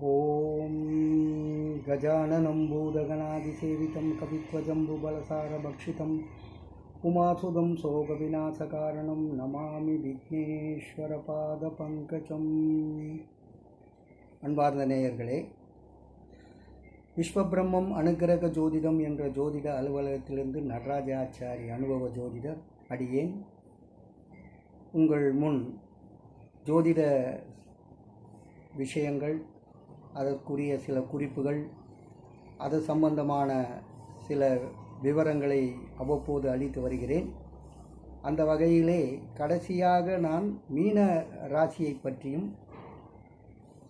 ॐ गजाननं भूतगणादिसेवितं कविध्वजम्बुबलसारभक्षितम् उमासुदं शोकविनाशकारणं नमामि விக்னேஸ்வரபாதபங்கஜம். அன்பார்ந்த நேயர்களே, விஸ்வபிரம்மம் அனுக்கிரக ஜோதிடம் என்ற ஜோதிட அலுவலகத்திலிருந்து நடராஜாச்சாரி அனுபவ ஜோதிடர் அடியேன் உங்கள் முன் ஜோதிட விஷயங்கள், அதற்குரிய சில குறிப்புகள், அது சம்பந்தமான சில விவரங்களை அவ்வப்போது அளித்து வருகிறேன். அந்த வகையிலே கடைசியாக நான் மீன ராசியை பற்றியும்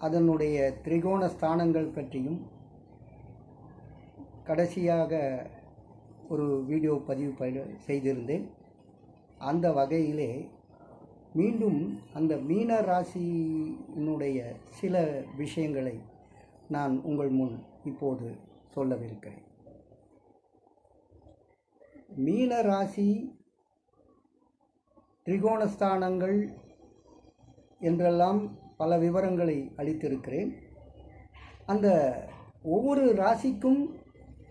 அதனுடைய திரிகோண ஸ்தானங்கள் பற்றியும் கடைசியாக ஒரு வீடியோ பதிவு செய்திருந்தேன். அந்த வகையிலே மீண்டும் அந்த மீன ராசியினுடைய சில விஷயங்களை நான் உங்கள் முன் இப்போது சொல்லவிருக்கிறேன். மீன ராசி திரிகோணஸ்தானங்கள் என்றெல்லாம் பல விவரங்களை அளித்திருக்கிறேன். அந்த ஒவ்வொரு ராசிக்கும்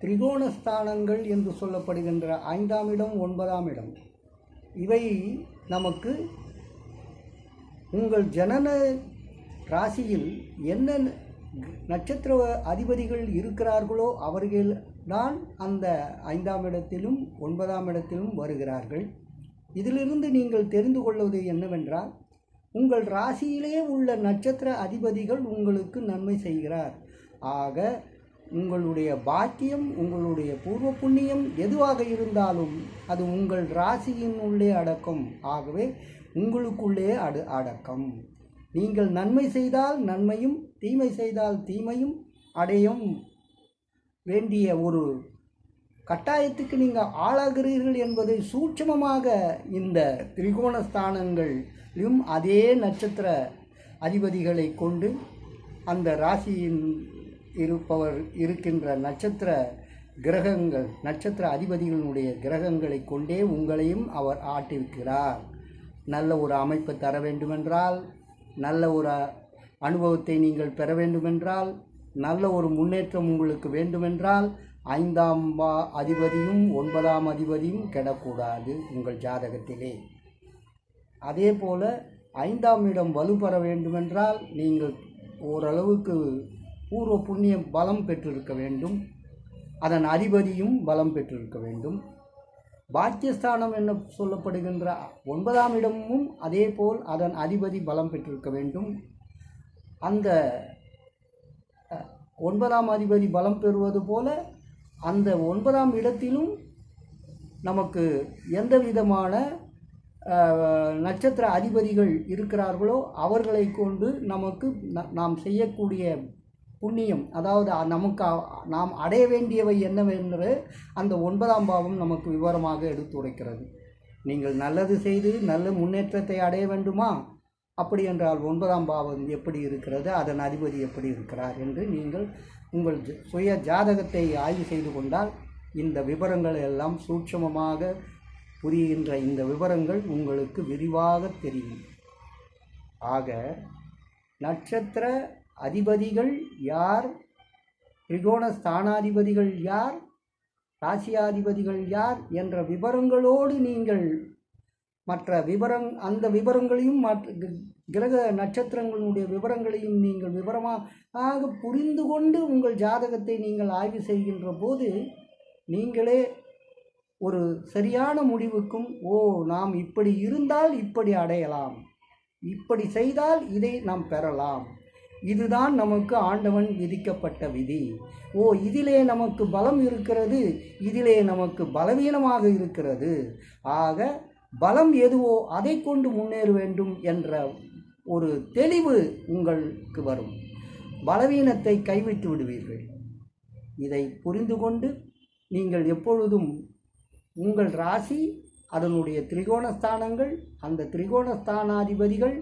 திரிகோணஸ்தானங்கள் என்று சொல்லப்படுகின்ற 5ஆம் இடம், 9ஆம் இடம், இவை நமக்கு உங்கள் ஜனன ராசியில் என்ன நட்சத்திர அதிபதிகள் இருக்கிறார்களோ அவர்கள் தான் அந்த 5ஆம் இடத்திலும் 9ஆம் இடத்திலும் வருகிறார்கள். இதிலிருந்து நீங்கள் தெரிந்து கொள்வது என்னவென்றால், உங்கள் ராசியிலே உள்ள நட்சத்திர அதிபதிகள் உங்களுக்கு நன்மை செய்கிறார். ஆக உங்களுடைய பாக்கியம், உங்களுடைய பூர்வ புண்ணியம் எதுவாக இருந்தாலும் அது உங்கள் ராசியின் உள்ளே அடக்கம். ஆகவே உங்களுக்குள்ளே அடக்கம். நீங்கள் நன்மை செய்தால் நன்மையும், தீமை செய்தால் தீமையும் அடையும் வேண்டிய ஒரு கட்டாயத்துக்கு நீங்கள் ஆளாகிறீர்கள் என்பதை சூட்சமமாக இந்த திரிகோணஸ்தானங்களிலும் அதே நட்சத்திர அதிபதிகளை கொண்டு அந்த ராசியின் இருக்கின்ற நட்சத்திர கிரகங்கள், நட்சத்திர அதிபதிகளுடைய கிரகங்களை கொண்டே உங்களையும் அவர் ஆட்டிருக்கிறார். நல்ல ஒரு அமைப்பை தர வேண்டுமென்றால், நல்ல ஒரு அனுபவத்தை நீங்கள் பெற வேண்டுமென்றால், நல்ல ஒரு முன்னேற்றம் உங்களுக்கு வேண்டுமென்றால் 5ஆம் அதிபதியும் 9ஆம் அதிபதியும் கெடக்கூடாது உங்கள் ஜாதகத்திலே. அதே போல் 5ஆம் இடம் வலுப்பெற வேண்டுமென்றால் நீங்கள் ஓரளவுக்கு பூர்வ புண்ணியம் பலம் பெற்றிருக்க வேண்டும். அதன் அதிபதியும் பலம் பெற்றிருக்க வேண்டும். பாக்கியஸ்தானம் என்ன சொல்லப்படுகின்ற 9ஆம் இடமும் அதே போல் அதன் அதிபதி பலம் பெற்றிருக்க வேண்டும். அந்த 9ஆம் அதிபதி பலம் பெறுவது போல அந்த 9ஆம் இடத்திலும் நமக்கு எந்த விதமான நட்சத்திர அதிபதிகள் இருக்கிறார்களோ அவர்களை கொண்டு நமக்கு நாம் செய்யக்கூடிய புண்ணியம், அதாவது நாம் அடைய வேண்டியவை என்னவென்று அந்த 9ஆம் பாவம் நமக்கு விவரமாக எடுத்துரைக்கிறது. நீங்கள் நல்லது செய்து நல்ல முன்னேற்றத்தை அடைய வேண்டுமா? அப்படி என்றால் 9ஆம் பாவம் எப்படி இருக்கிறது, அதன் அதிபதி எப்படி இருக்கிறார் என்று நீங்கள் உங்கள் சுய ஜாதகத்தை ஆய்வு செய்து கொண்டால் இந்த விவரங்கள் எல்லாம் சூட்சமமாக புரிகின்ற இந்த விவரங்கள் உங்களுக்கு விரிவாக தெரியும். ஆக நட்சத்திர அதிபதிகள் யார், திரிகோண ஸ்தானாதிபதிகள் யார், ராசியாதிபதிகள் யார் என்ற விவரங்களோடு நீங்கள் மற்ற அந்த விவரங்களையும் கிரக நட்சத்திரங்களுடைய விவரங்களையும் நீங்கள் விவரமாக புரிந்து கொண்டு உங்கள் ஜாதகத்தை நீங்கள் ஆய்வு செய்கின்ற போது நீங்களே ஒரு சரியான முடிவுக்கும், நாம் இப்படி இருந்தால் இப்படி அடையலாம், இப்படி செய்தால் இதை நாம் பெறலாம், இதுதான் நமக்கு ஆண்டவன் விதிக்கப்பட்ட விதி, இதிலே நமக்கு பலம் இருக்கிறது, இதிலே நமக்கு பலவீனமாக இருக்கிறது, ஆக பலம் எதுவோ அதை கொண்டு முன்னேற வேண்டும் என்ற ஒரு தெளிவு உங்களுக்கு வரும். பலவீனத்தை கைவிட்டு விடுவீர்கள். இதை புரிந்து கொண்டு நீங்கள் எப்பொழுதும் உங்கள் ராசி, அதனுடைய திரிகோணஸ்தானங்கள், அந்த திரிகோணஸ்தானாதிபதிகள்,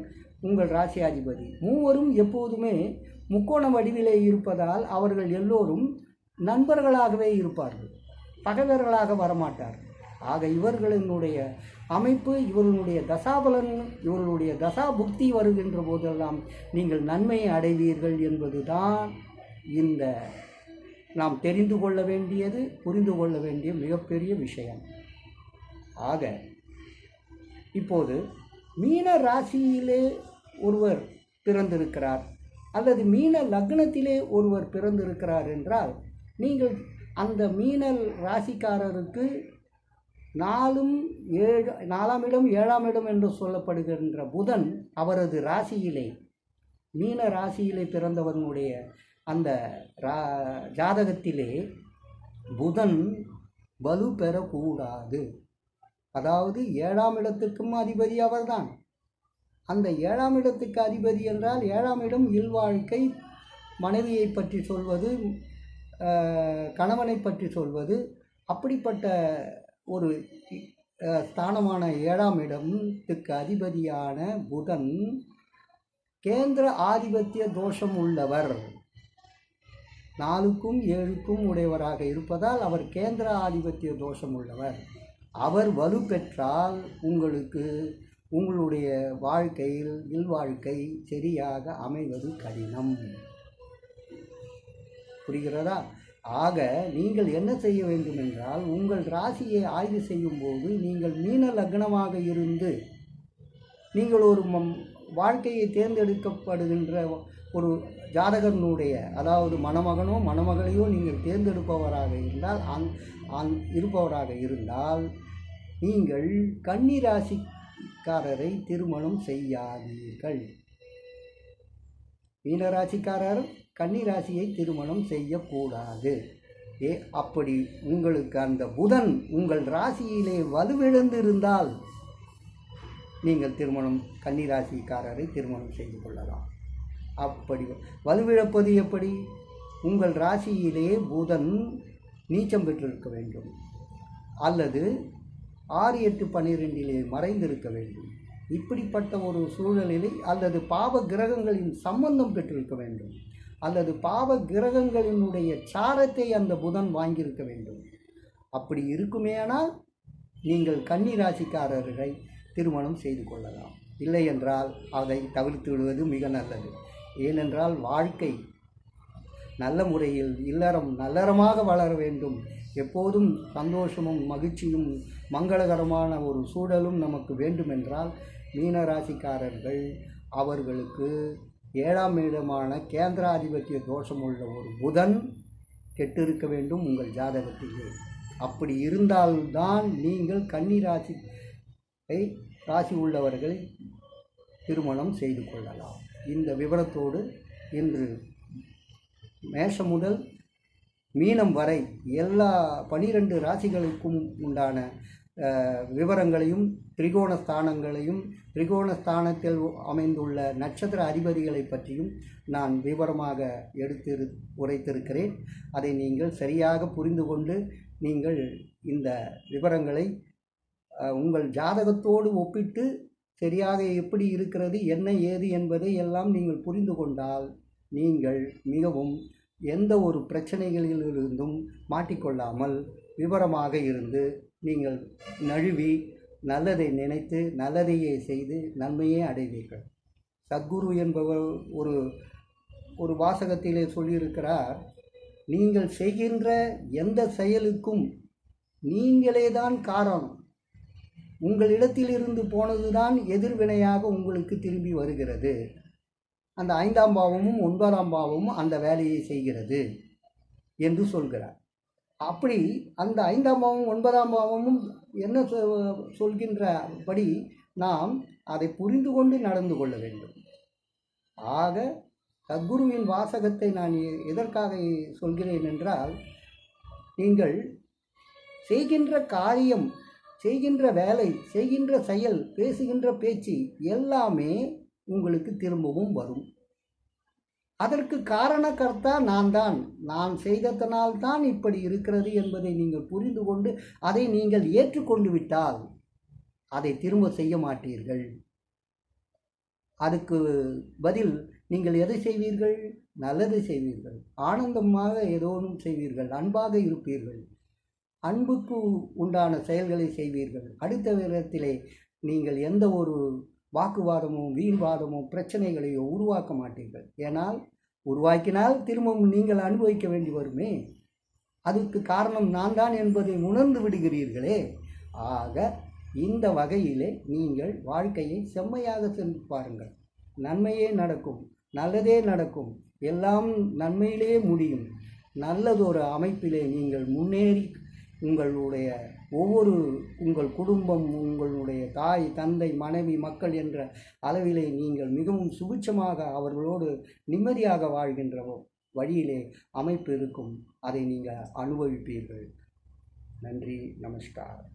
உங்கள் ராசியாதிபதி மூவரும் எப்போதுமே முக்கோண வடிவிலே இருப்பதால் அவர்கள் எல்லோரும் நண்பர்களாகவே இருப்பார்கள், பகைவர்களாக வரமாட்டார்கள். ஆக இவர்களினுடைய அமைப்பு, இவர்களுடைய தசாபலன், இவர்களுடைய தசா புக்தி வருகின்ற போதெல்லாம் நீங்கள் நன்மையை அடைவீர்கள் என்பதுதான் இந்த நாம் தெரிந்து கொள்ள வேண்டியது, புரிந்து கொள்ள வேண்டிய மிகப்பெரிய விஷயம். ஆக இப்போது மீன ராசியிலே ஒருவர் பிறந்திருக்கிறார் அல்லது மீன லக்னத்திலே ஒருவர் பிறந்திருக்கிறார் என்றால், நீங்கள் அந்த மீன ராசிக்காரருக்கு 4ஆம் இடம் 7ஆம் இடம் என்று சொல்லப்படுகின்ற புதன் அவரது ராசியிலே, மீன ராசியிலே பிறந்தவனுடைய அந்த ஜாதகத்திலே புதன் வலு பெறக்கூடாது. அதாவது 7ஆம் இடத்துக்கும் அதிபதி அவர்தான். அந்த 7ஆம் இடத்துக்கு அதிபதி என்றால் 7ஆம் இடம் இல்வாழ்க்கை, மனைவியை பற்றி சொல்வது, கணவனை பற்றி சொல்வது, அப்படிப்பட்ட ஒரு ஸ்தானமான 7ஆம் இடத்துக்கு அதிபதியான புதன் கேந்திர ஆதிபத்திய தோஷம் உள்ளவர். 4க்கும் 7க்கும் உடையவராக இருப்பதால் அவர் கேந்திர ஆதிபத்திய தோஷம் உள்ளவர். அவர் வலு பெற்றால் உங்களுக்கு உங்களுடைய வாழ்க்கையில் இல்வாழ்க்கை சரியாக அமைவது கடினம். புரிகிறதா? ஆக நீங்கள் என்ன செய்ய வேண்டும் என்றால், உங்கள் ராசியை ஆய்வு செய்யும்போது நீங்கள் மீன லக்னமாக இருந்து நீங்கள் ஒரு வாழ்க்கையை தேர்ந்தெடுக்கப்படுகின்ற ஒரு ஜாதகனுடைய, அதாவது மணமகனோ மணமகளையோ நீங்கள் தேர்ந்தெடுப்பவராக இருந்தால் நீங்கள் கன்னி ராசிக்காரரை திருமணம் செய்யாதீர்கள். மீனராசிக்காரர் கன்னி ராசியை திருமணம் செய்யக்கூடாது. அப்படி உங்களுக்கு அந்த புதன் உங்கள் ராசியிலே வலுவிழந்து இருந்தால் நீங்கள் கன்னி ராசிக்காரரை திருமணம் செய்து கொள்ளலாம். அப்படி வலுவிழப்பது எப்படி? உங்கள் ராசியிலே புதன் நீச்சம் பெற்றிருக்க வேண்டும், அல்லது 6, 8, 12 மறைந்திருக்க வேண்டும். இப்படிப்பட்ட ஒரு சூழலில் அல்லது பாவ கிரகங்களின் சம்பந்தம் பெற்றிருக்க வேண்டும், அல்லது பாவ கிரகங்களினுடைய சாரத்தை அந்த புதன் வாங்கியிருக்க வேண்டும். அப்படி இருக்குமேனால் நீங்கள் கன்னி ராசிக்காரர்களை திருமணம் செய்து கொள்ளலாம். இல்லை என்றால் அதை தவிர்த்து விடுவது மிக நல்லது. ஏனென்றால் வாழ்க்கை நல்ல முறையில் இல்லறம் நல்லறமாக வளர வேண்டும். எப்போதும் சந்தோஷமும் மகிழ்ச்சியும் மங்களகரமான ஒரு சூழலும் நமக்கு வேண்டுமென்றால் மீனராசிக்காரர்கள் அவர்களுக்கு 7ஆம் இடமான கேந்திராதிபத்திய தோஷம் உள்ள ஒரு புதன் கெட்டிருக்க வேண்டும் உங்கள் ஜாதகத்திலே. அப்படி இருந்தால்தான் நீங்கள் கன்னி ராசி உள்ளவர்களை திருமணம் செய்து கொள்ளலாம். இந்த விவரத்தோடு இன்று மேஷம் முதல் மீனம் வரை எல்லா 12 ராசிகளுக்கும் உண்டான விவரங்களையும் திரிகோண ஸ்தானங்களையும் திரிகோண ஸ்தானத்தில் அமைந்துள்ள நட்சத்திர அதிபதிகளை பற்றியும் நான் விவரமாக உரைத்திருக்கிறேன். அதை நீங்கள் சரியாக புரிந்து கொண்டு நீங்கள் இந்த விவரங்களை உங்கள் ஜாதகத்தோடு ஒப்பிட்டு சரியாக எப்படி இருக்கிறது என்ன ஏது என்பதை எல்லாம் நீங்கள் புரிந்து கொண்டால் நீங்கள் மிகவும் எந்த ஒரு பிரச்சனைகளிலிருந்தும் மாட்டிக்கொள்ளாமல் விவரமாக இருந்து நீங்கள் நழுவி நல்லதை நினைத்து நல்லதையே செய்து நன்மையே அடைவீர்கள். சத்குரு என்பவர் ஒரு வாசகத்திலே சொல்லியிருக்கிறார், நீங்கள் செய்கின்ற எந்த செயலுக்கும் நீங்களே தான் காரணம். உங்களிடத்திலிருந்து போனதுதான் எதிர்வினையாக உங்களுக்கு திரும்பி வருகிறது. அந்த 5ஆம் பாவமும் 9ஆம் பாவமும் அந்த வேலையை செய்கிறது என்று சொல்கிறார். அப்படி அந்த 5ஆம் பாவமும் 9ஆம் பாவமும் என்ன சொல்கின்றபடி நாம் அதை புரிந்து கொண்டு நடந்து கொள்ள வேண்டும். ஆக சத்குருவின் வாசகத்தை நான் எதற்காக சொல்கிறேன் என்றால், நீங்கள் செய்கின்ற காரியம், செய்கின்ற வேலை, செய்கின்ற செயல், பேசுகின்ற பேச்சு எல்லாமே உங்களுக்கு திரும்பவும் வரும். அதற்கு காரணகர்த்தா நான் செய்ததனால்தான் இப்படி இருக்கிறது என்பதை நீங்கள் புரிந்து கொண்டு அதை நீங்கள் ஏற்றுக்கொண்டு விட்டால் அதை திரும்ப செய்ய மாட்டீர்கள். அதுக்கு பதில் நீங்கள் எதை செய்வீர்கள்? நல்லதை செய்வீர்கள், ஆனந்தமாக ஏதோனும் செய்வீர்கள், அன்பாக இருப்பீர்கள். அன்புக்கு உண்டான செயல்களை செய்வீர்கள். அடுத்த விதத்திலே நீங்கள் எந்த ஒரு வாக்குவாதமும் வீண்வாதமும் பிரச்சனைகளையோ உருவாக்க மாட்டீர்கள். ஏனால் உருவாக்கினால் திரும்பவும் நீங்கள் அனுபவிக்க வேண்டி வருமே. அதுக்கு காரணம் நான் தான் என்பதை உணர்ந்து விடுகிறீர்களே. ஆக இந்த வகையிலே நீங்கள் வாழ்க்கையை செம்மையாக சென்று பாருங்கள். நன்மையே நடக்கும், நல்லதே நடக்கும், எல்லாம் நன்மையிலே முடியும். நல்லதொரு அமைப்பிலே நீங்கள் முன்னேறி உங்களுடைய உங்கள் குடும்பம், உங்களுடைய தாய் தந்தை மனைவி மக்கள் என்ற அளவிலே நீங்கள் மிகவும் சுபிட்சமாக அவர்களோடு நிம்மதியாக வாழ்கின்ற வழியிலே அமைப்பு இருக்கும். அதை நீங்கள் அனுபவிப்பீர்கள். நன்றி, நமஸ்காரம்.